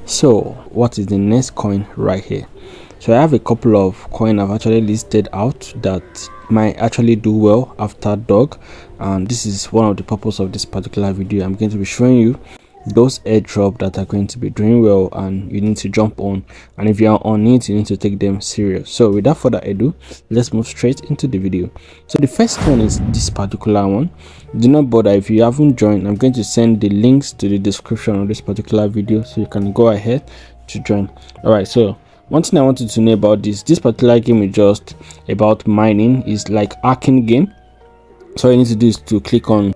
So what is the next coin right here? So I have a couple of coin I've actually listed out that might actually do well after dog, and this is one of the purpose of this particular video. I'm going to be showing you those airdrop that are going to be doing well and you need to jump on, and if you are on it, you need to take them serious. So without further ado, let's move straight into the video. So the first one is this particular one. Do not bother if you haven't joined. I'm going to send the links to the description of this particular video so you can go ahead to join. All right, so one thing I wanted to know about this particular game is just about mining. It's like hacking game. So all you need to do is to click on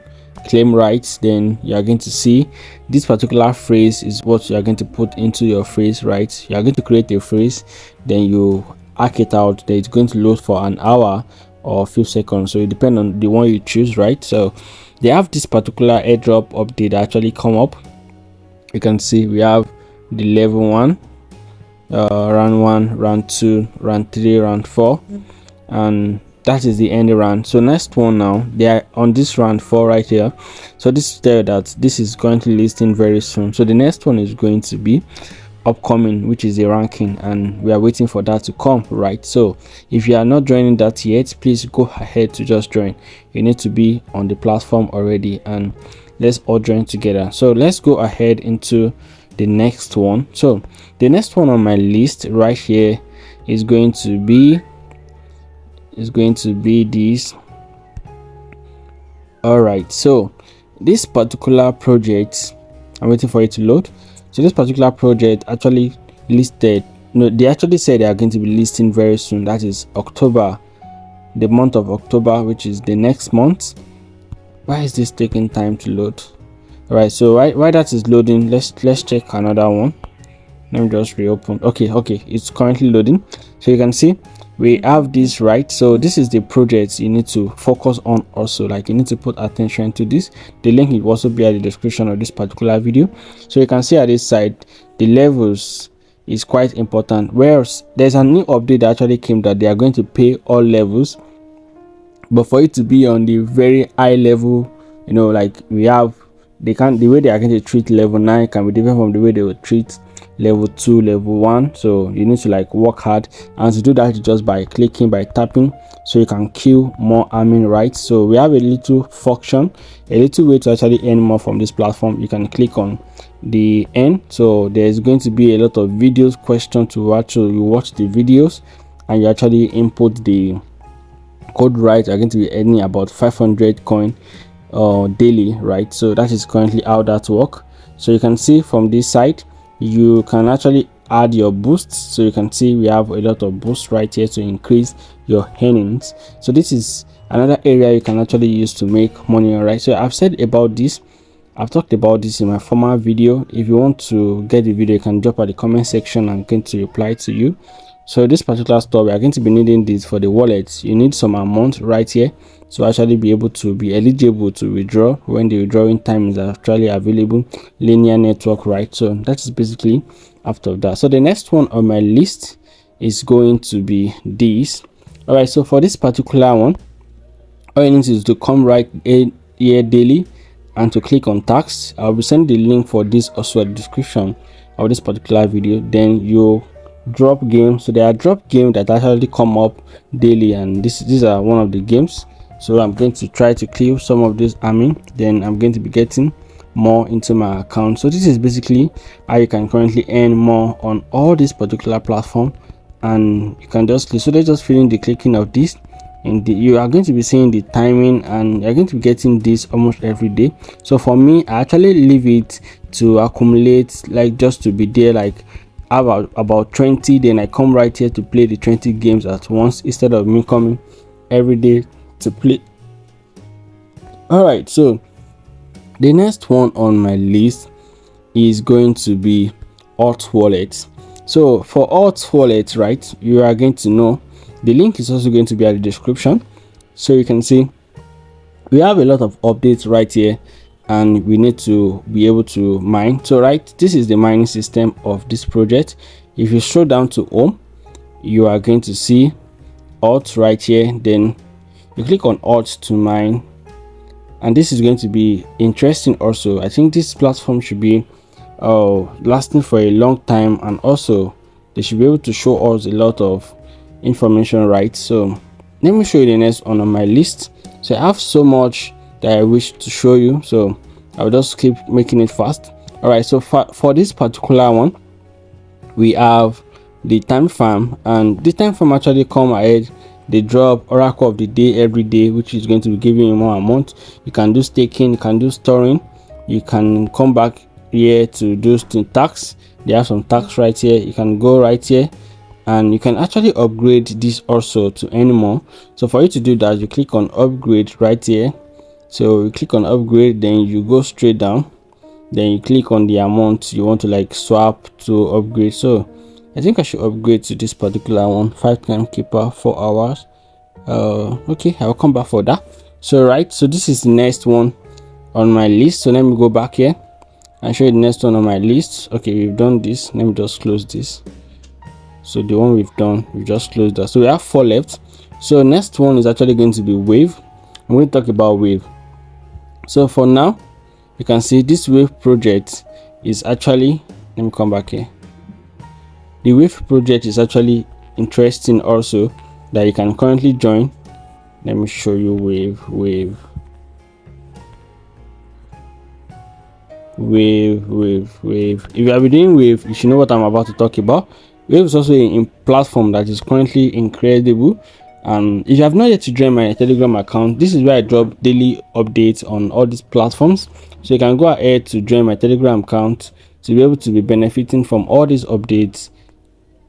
claim rights, then you are going to see this particular phrase is what you are going to put into your phrase, right? You are going to create a phrase, then you hack it out. Then it's going to load for an hour or a few seconds, so it depends on the one you choose, right? So they have this particular airdrop update actually come up. You can see we have the level 1, round 1, round 2, round 3, round 4, and that is the end round. So next one, now they are on this round 4 right here. So this tells that this is going to listing very soon. So the next one is going to be upcoming, which is a ranking, and we are waiting for that to come, right? So if you are not joining that yet, please go ahead to just join. You need to be on the platform already, and let's all join together. So let's go ahead into the next one. So the next one on my list right here is going to be this. All right, so this particular project, I'm waiting for it to load. So this particular project actually listed, no, they actually said they are going to be listing very soon. That is October, the month of October, which is the next month. Why is this taking time to load? All right, so while that is loading, let's check another one. Let me just reopen. Okay, it's currently loading. So you can see we have this, right? So this is the project you need to focus on also, like you need to put attention to this. The link will also be at the description of this particular video. So you can see at this side the levels is quite important, whereas there's a new update that actually came that they are going to pay all levels, but for it to be on the very high level, you know, like we have, the way they are going to treat level 9 can be different from the way they will treat level 2, level 1. So you need to like work hard, and to do that just by clicking, by tapping, so you can kill more arming rights. So we have a little function, a little way to actually earn more from this platform. You can click on the end. So there's going to be a lot of videos, questions to watch. So you watch the videos and you actually input the code, right? You're going to be earning about 500 coin daily, right? So that is currently how that works. So you can see from this side you can actually add your boosts. So you can see we have a lot of boosts right here to increase your earnings. So this is another area you can actually use to make money, right? So I've said about this, I've talked about this in my former video. If you want to get the video, you can drop at the comment section and I'm going to reply to you. So this particular store, we are going to be needing this for the wallet. You need some amount right here to actually be able to be eligible to withdraw when the withdrawing time is actually available, linear network, right? So that is basically after that. So the next one on my list is going to be this. All right, so for this particular one, all you need is to come right here daily and to click on tax. I'll be sending the link for this also at the description of this particular video. Then you drop games. So there are drop games that actually come up daily, and these are one of the games. So I'm going to try to clear some of this arming, then I'm going to be getting more into my account. So this is basically how you can currently earn more on all this particular platform, and you can just click. So they're just feeling the clicking of this, and you are going to be seeing the timing, and you're going to be getting this almost every day. So for me, I actually leave it to accumulate, like just to be there, like about 20, then I come right here to play the 20 games at once instead of me coming every day to play. All right, so the next one on my list is going to be alt wallet. So for alt wallet, right, you are going to know the link is also going to be at the description. So you can see we have a lot of updates right here, and we need to be able to mine. So right, this is the mining system of this project. If you scroll down to home, you are going to see alt right here, then you click on alt to mine, and this is going to be interesting also. I think this platform should be lasting for a long time, and also they should be able to show us a lot of information, right? So let me show you the next one on my list. So I have so much that I wish to show you, so I'll just keep making it fast. All right, so for this particular one, we have the TIMEFARM, and the TIMEFARM actually come ahead. They drop oracle of the day every day, which is going to be giving you more amount. You can do staking, you can do storing, you can come back here to do tax. They have some tax right here. You can go right here and you can actually upgrade this also to any more. So for you to do that, you click on upgrade right here. So you click on upgrade, then you go straight down, then you click on the amount you want to like swap to upgrade. So I think I should upgrade to this particular one, 5 time keeper, 4 hours. Okay, I'll come back for that. So right, so this is the next one on my list. So let me go back here and show you the next one on my list. Okay, we've done this. Let me just close this. So the one we've done, we just closed that. So we have 4 left. So next one is actually going to be Wave. I'm going to talk about Wave. So for now, you can see this Wave project is actually, let me come back here. The Wave project is actually interesting also, that you can currently join. Let me show you Wave. If you have been doing Wave, you should know what I'm about to talk about. Wave is also a platform that is currently incredible. And if you have not yet to join my Telegram account, this is where I drop daily updates on all these platforms. So you can go ahead to join my Telegram account to be able to be benefiting from all these updates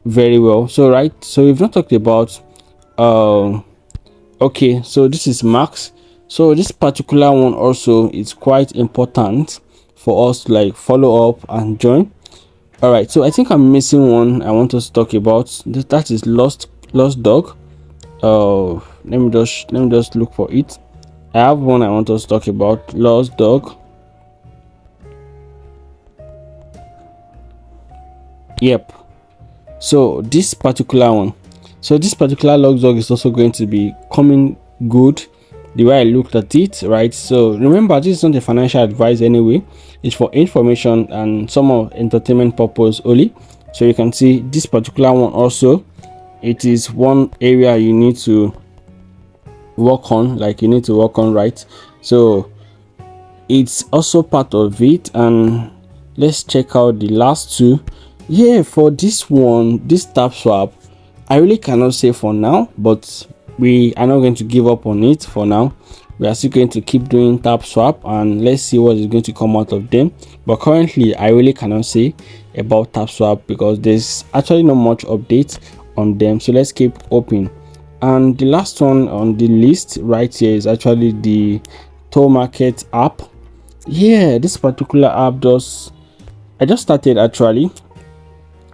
very well. So right, so we've not talked about okay, so this is Max. So this particular one also is quite important for us to like follow up and join. All right, so I think I'm missing one I want us to talk about. That is Lost Dog. Let me just look for it. I have one I want us to talk about, Lost Dog. Yep. So this particular one, Lost Dog is also going to be coming good the way I looked at it, right? So remember, this is not a financial advice anyway. It's for information and some of entertainment purpose only. So you can see this particular one also, it is one area you need to work on, right? So it's also part of it. And let's check out the last two. Yeah, for this one, this tap swap, I really cannot say for now, but we are not going to give up on it for now. We are still going to keep doing tap swap and let's see what is going to come out of them. But currently I really cannot say about tap swap because there's actually not much updates on them. So let's keep open. And the last one on the list right here is actually the Tomarket app. Yeah, this particular app I just started actually,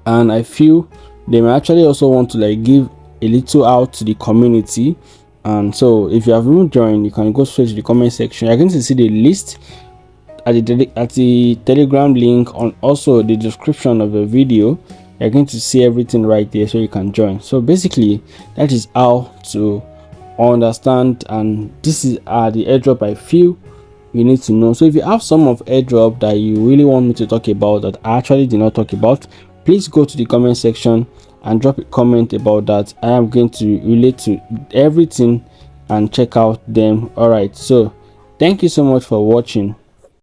and I feel they may actually also want to like give a little out to the community. And so if you haven't joined, you can go straight to the comment section. You're going to see the list at the Telegram link, on also the description of the video. You're going to see everything right there so you can join. So basically that is how to understand, and this is the airdrop I feel you need to know. So if you have some of airdrop that you really want me to talk about that I actually did not talk about, please go to the comment section and drop a comment about that. I am going to relate to everything and check out them. All right, so thank you so much for watching.